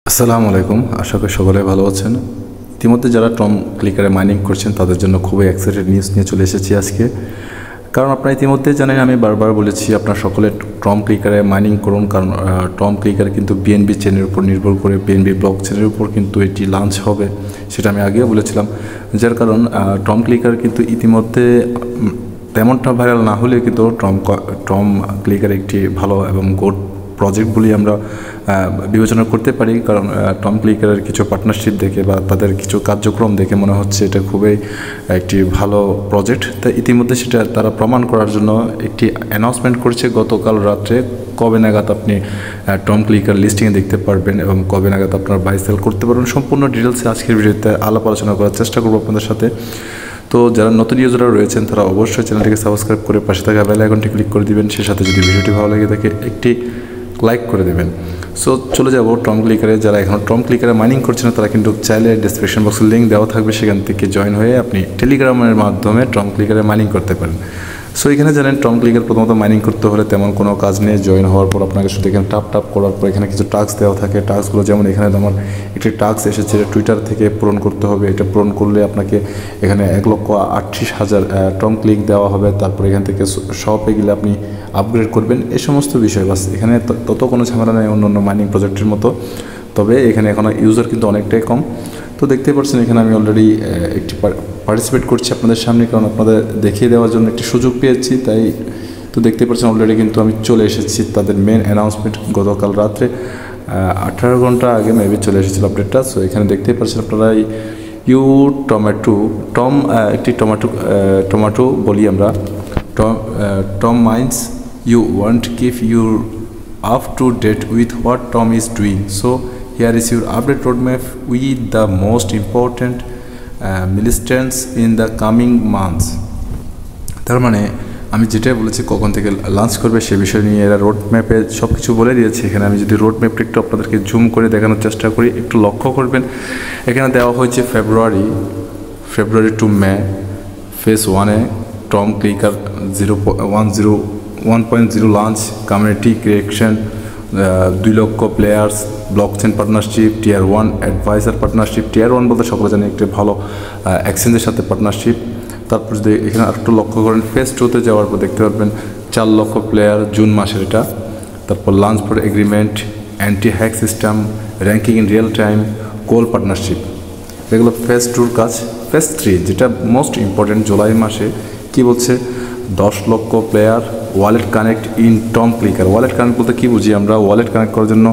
আসসালামু আলাইকুম, আশা করি সকলে ভালো আছেন। ইতিমধ্যে যারা টম ক্লিকারে মাইনিং করছেন তাদের জন্য খুবই এক্সাইটেড নিউজ নিয়ে চলে এসেছি আজকে। কারণ আপনারা ইতিমধ্যে জানেন, আমি বারবার বলেছি আপনারা সকলে টম ক্লিকারে মাইনিং করুন। কারণ টম ক্লিকার কিন্তু বিএনবি চেনের উপর নির্ভর করে, বিএনবি ব্লক চেনের উপর কিন্তু এটি লঞ্চ হবে, সেটা আমি আগেও বলেছিলাম। যার কারণ টম ক্লিকার কিন্তু ইতিমধ্যে তেমনটা ভাইরাল না হলে কিন্তু টম ক্লিকার একটি ভালো এবং গুড প্রজেক্ট বলে আমরা বিবেচনা করতে পারি। কারণ টম ক্লিকারের কিছু পার্টনারশিপ দেখে বা তাদের কিছু কার্যক্রম দেখে মনে হচ্ছে এটা খুবই একটি ভালো প্রজেক্ট। তাই ইতিমধ্যে সেটা তারা প্রমাণ করার জন্য একটি অ্যানাউন্সমেন্ট করছে গতকাল রাত্রে। কবে নাগাদ আপনি টম ক্লিকার লিস্টিংয়ে দেখতে পারবেন এবং কবে নাগাদ আপনার বাই সেল করতে পারবেন, সম্পূর্ণ ডিটেলসে আজকের ভিডিওতে আলাপ আলোচনা করার চেষ্টা করবো আপনাদের সাথে। তো যারা নতুন ইউজাররা রয়েছেন তারা অবশ্যই চ্যানেলটিকে সাবস্ক্রাইব করে পাশে থাকা বেল আইকনটি ক্লিক করে দিবেন। সেই সাথে যদি ভিডিওটি ভালো লাগে থাকে একটি লাইক করে দেবেন। সো চলে যাব টম ক্লিকারে। যারা এখন টম ক্লিকারে মাইনিং করছেন তারা কিন্তু চাইলে ডিসক্রিপশন বক্সে লিঙ্ক দেওয়া থাকবে, সেখান থেকে জয়েন হয়ে আপনি টেলিগ্রামের মাধ্যমে টম ক্লিকারে মাইনিং করতে পারেন। সো এখানে জানেন টম ক্লিকার প্রথমত মাইনিং করতে হলে তেমন কোনো কাজ নেই। জয়েন হওয়ার পর আপনাকে শুধু এখানে টাপ করার পর এখানে কিছু টাস্ক দেওয়া থাকে। টাস্কগুলো যেমন এখানে আমার একটি টাস্ক এসেছে টুইটার থেকে পূরণ করতে হবে। এটা পূরণ করলে আপনাকে এখানে 1,38,000 টম ক্লিক দেওয়া হবে। তারপর এখান থেকে শপে গেলে আপনি আপগ্রেড করবেন, এই সমস্ত বিষয়। বাস এখানে তত কোনো ঝামেলা নেই অন্য মাইনিং প্রজেক্টের মতো। তবে এখানে এখন ইউজার কিন্তু অনেকটাই কম। তো দেখতে পাচ্ছেন এখানে আমি অলরেডি একটি পার্টিসিপেট করছি আপনাদের সামনে, কারণ আপনাদের দেখিয়ে দেওয়ার জন্য একটি সুযোগ পেয়েছি। তাই তো দেখতে পাচ্ছেন অলরেডি কিন্তু আমি চলে এসেছি। তাদের মেন অ্যানাউন্সমেন্ট গতকাল রাত্রে 18 ঘন্টা আগে মেবি চলে এসেছিল আপডেটটা। সো এখানে দেখতেই পাচ্ছেন আপনারা একটি টমেটো বলি আমরা, Tom means you want keep your up to date with what Tom is doing. So here is your update roadmap with the most important milestones in the coming months. তার মানে আমি যেটা বলেছি কখন থেকে লঞ্চ করবে সে বিষয় নিয়ে এরা রোড ম্যাপে সব কিছু বলে দিয়েছে। এখানে আমি যদি রোড ম্যাপটা একটু আপনাদেরকে জুম করে দেখানোর চেষ্টা করি, একটু লক্ষ্য করবেন। এখানে দেওয়া হয়েছে ফেব্রুয়ারি টু মে ফেজ 1-এ Tom clicker 1.0 launch, community creation, 2 লক্ষ players, blockchain partnership, tier 1 adviser partnership. Tier 1 বলতে সকলে জানি একটি ভালো এক্সচেঞ্জের সাথে পার্টনারশিপ। তারপর যদি এখানে আরেকটু লক্ষ্য করেন ফেজ 2-তে যাওয়ার পর দেখতে পারবেন 4 লক্ষ প্লেয়ার, জুন মাসের এটা। তারপর launch for agreement, anti hack system, ranking in real time, coal partnership. এগুলো ফেজ 2-র কাজ। ফেজ 3 যেটা মোস্ট ইম্পর্টেন্ট, জুলাই মাসে কি বলছে, 10 লক্ষ player, wallet connect in Tom clicker. Wallet connect বলতে কী বুঝি আমরা? ওয়ালেট কানেক্ট করার জন্য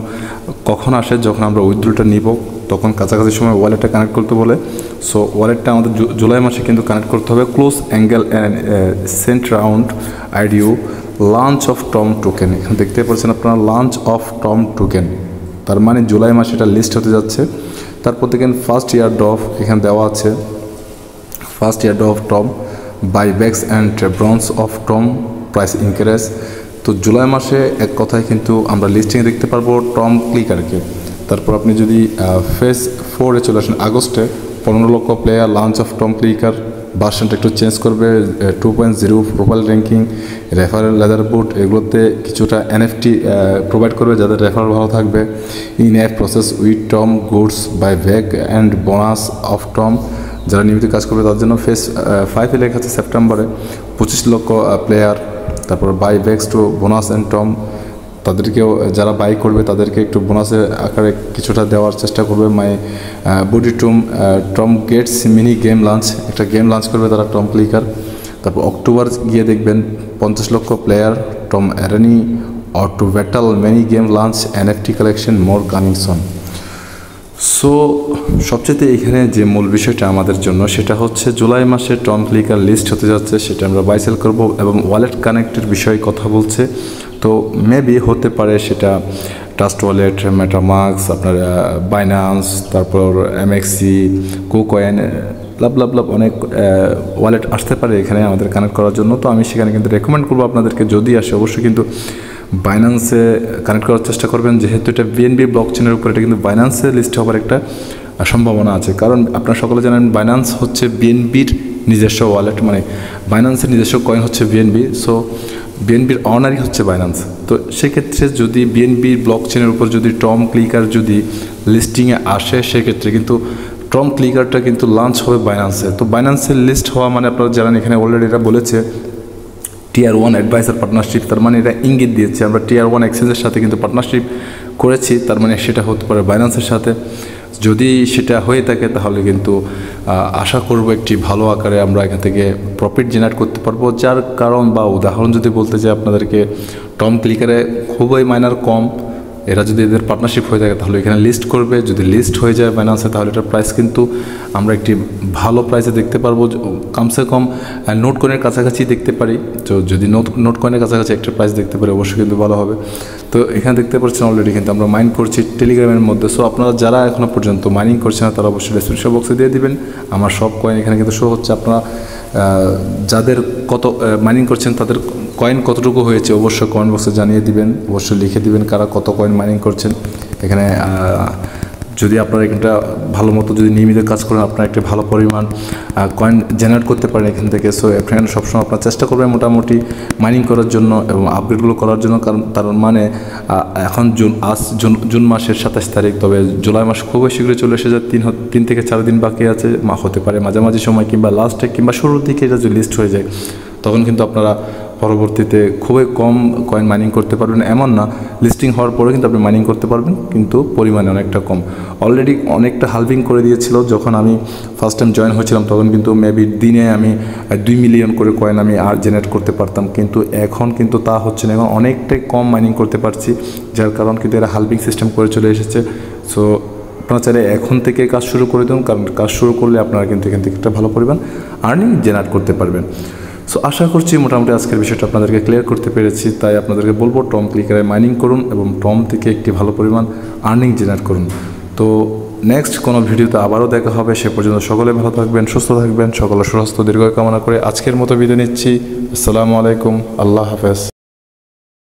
কখন আসে, যখন আমরা উইথড্রটা নিব তখন কাছাকাছি সময় ওয়ালেটটা কানেক্ট করতে বলে। সো ওয়ালেটটা আমাদের জুলাই মাসে কিন্তু কানেক্ট করতে হবে। Close angle and sent round IDO, launch of Tom token. এখানে দেখতে পাচ্ছেন আপনারা লঞ্চ অফ টম টোকেন, তার মানে জুলাই মাসে এটা লিস্ট হতে যাচ্ছে। তারপর দেখেন ফার্স্ট ইয়ার ড্রপ এখানে দেওয়া আছে, first year drop Tom, buybacks and bronze of Tom, price increase. তো জুলাই মাসে এক কথায় কিন্তু আমরা লিস্টিংয়ে দেখতে পারবো টম ক্লিকারকে। তারপর আপনি যদি ফেজ 4-এ চলে আসেন আগস্টে 15 লক্ষ player, launch of Tom clicker, ভার্সনটা একটু চেঞ্জ করবে, 2.0 profile ranking, referral leaderboard, এগুলোতে কিছুটা NFT প্রোভাইড করবে যাদের রেফারেল ভালো থাকবে। In app process with Tom, goods buy bag and bonus of Tom, যারা নিয়মিত কাজ করবে তার জন্য। ফেজ 5-এ লেখা আছে সেপ্টেম্বরে 25 লক্ষ প্লেয়ার। তারপর buy bags to bonus and Tom, তাদেরকেও যারা বাই করবে তাদেরকে একটু বোনাসের আকারে কিছুটা দেওয়ার চেষ্টা করবে। Body Tom gets mini game launch, একটা গেম লঞ্চ করবে তারা টম ক্লিকার। তারপর অক্টোবর গিয়ে দেখবেন 50 লক্ষ player, Tom arena or to battle mini game launch, NFT collection, more coming soon. So সবচেয়ে এখানে যে মূল বিষয়টা আমাদের জন্য সেটা হচ্ছে জুলাই মাসে টম ক্লিকার লিস্ট হতে যাচ্ছে, সেটা আমরা বাই সেল করবো এবং ওয়ালেট কানেক্টের বিষয়ে কথা বলছে। তো মেবি হতে পারে সেটা ট্রাস্ট ওয়ালেট, মেটামাস্ক, আপনার বাইন্যান্স, তারপর MXC, কুকয়েন, লাভ অনেক ওয়ালেট আসতে পারে এখানে আমাদের কানেক্ট করার জন্য। তো আমি সেখানে কিন্তু রেকমেন্ড করবো আপনাদেরকে, যদি আসে অবশ্যই কিন্তু বাইন্যান্সে কানেক্ট করার চেষ্টা করবেন, যেহেতু এটা বিএনবি ব্লকচেনের উপর, এটা কিন্তু বাইন্যান্সে লিস্ট হওয়ার একটা সম্ভাবনা আছে। কারণ আপনারা সকলে জানেন বাইন্যান্স হচ্ছে বিএনবির নিজস্ব ওয়ালেট, মানে বাইন্যান্সের নিজস্ব কয়েন হচ্ছে বিএনবি। সো বিএনবির অনারই হচ্ছে বাইন্যান্স। তো সেক্ষেত্রে যদি বিএনবির ব্লক চেনের উপর যদি টম ক্লিকার যদি লিস্টিংয়ে আসে, সেক্ষেত্রে কিন্তু টম ক্লিকারটা কিন্তু লঞ্চ হবে বাইন্যান্সে। তো বাইন্যান্সের লিস্ট হওয়া মানে আপনারা জানেন, এখানে অলরেডি এটা বলেছে টিয়ার 1 অ্যাডভাইসার পার্টনারশিপ, তার মানে এটা ইঙ্গিত দিয়েছে আমরা টিয়ার 1 এক্সচেঞ্জের সাথে কিন্তু পার্টনারশিপ করেছি, তার মানে সেটা হতে পারে বাইন্যান্সের সাথে। যদি সেটা হয়ে থাকে তাহলে কিন্তু আশা করব একটি ভালো আকারে আমরা এখান থেকে প্রফিট জেনারেট করতে পারবো। যার কারণ বা উদাহরণ যদি বলতে চাই আপনাদেরকে, টম ক্লিকারে খুবই মাইনার কম, এরা যদি এদের পার্টনারশিপ হয়ে থাকে তাহলে এখানে লিস্ট করবে। যদি লিস্ট হয়ে যায় বাইন্যান্সে তাহলে এটার প্রাইস কিন্তু আমরা একটি ভালো প্রাইসে দেখতে পারবো, কমসে কম নোট কয়েনের কাছাকাছি দেখতে পারি। তো যদি নোট কয়েনের কাছাকাছি একটা প্রাইস দেখতে পারি অবশ্যই কিন্তু ভালো হবে। তো এখানে দেখতে পাচ্ছেন অলরেডি কিন্তু আমরা মাইন করছি টেলিগ্রামের মধ্যে। সো আপনারা যারা এখনও পর্যন্ত মাইনিং করছেন না তারা অবশ্যই ডেসক্রিপশন বক্সে দিয়ে দিবেন। আমার সব কয়েন এখানে কিন্তু শো হচ্ছে। আপনারা যাদের কত মাইনিং করছেন তাদের কয়েন কতটুকু হয়েছে অবশ্যই কমেন্ট বক্সে জানিয়ে দিবেন, অবশ্যই লিখে দিবেন কারা কত কয়েন মাইনিং করছেন। এখানে যদি আপনারা এখানটা ভালো মতো যদি নিয়মিত কাজ করেন আপনারা একটা ভালো পরিমাণ কয়েন জেনারেট করতে পারেন এখান থেকে। সো এখানে সবসময় আপনারা চেষ্টা করবেন মোটামুটি মাইনিং করার জন্য এবং আপগ্রেডগুলো করার জন্য, কারণ তার মানে এখন জুন মাসের 27 তারিখ, তবে জুলাই মাস খুবই শীঘ্রই চলে এসেছে। 3 থেকে 4 দিন বাকি আছে, হতে পারে মাঝামাঝি সময় কিংবা লাস্টে কিংবা শুরুর দিকে এটা যদি লিস্ট হয়ে যায় তখন কিন্তু আপনারা পরবর্তীতে খুবই কম কয়েন মাইনিং করতে পারবেন। এমন না, লিস্টিং হওয়ার পরে কিন্তু আপনি মাইনিং করতে পারবেন, কিন্তু পরিমাণে অনেকটা কম। অলরেডি অনেকটা হালভিং করে দিয়েছিল যখন আমি ফার্স্ট টাইম জয়েন হয়েছিলাম, তখন কিন্তু মেবি দিনে আমি 2 মিলিয়ন করে কয়েন আমি আর জেনারেট করতে পারতাম, কিন্তু এখন কিন্তু তা হচ্ছে না। এখন অনেকটাই কম মাইনিং করতে পারছি, যার কারণ কিন্তু এরা হালভিং সিস্টেম করে চলে এসেছে। সো আপনারা চাইলে এখন থেকে কাজ শুরু করে দিন, কারণ কাজ শুরু করলে আপনারা কিন্তু এখান থেকে একটা ভালো পরিমাণ আর্নিং জেনারেট করতে পারবেন। সো আশা করছি মোটামুটি আজকের বিষয়টা আপনাদেরকে ক্লিয়ার করতে পেরেছি। তাই আপনাদেরকে বলবো টম ক্লিকারে মাইনিং করুন এবং টম থেকে একটি ভালো পরিমাণ আর্নিং জেনারেট করুন। তো নেক্সট কোনো ভিডিওতে আবারও দেখা হবে। সে পর্যন্ত সকলে ভালো থাকবেন, সুস্থ থাকবেন, সকলের সুস্বাস্থ্য দীর্ঘ কামনা করে আজকের মতো বিদায় নিচ্ছি। আসসালামু আলাইকুম, আল্লাহ হাফেজ।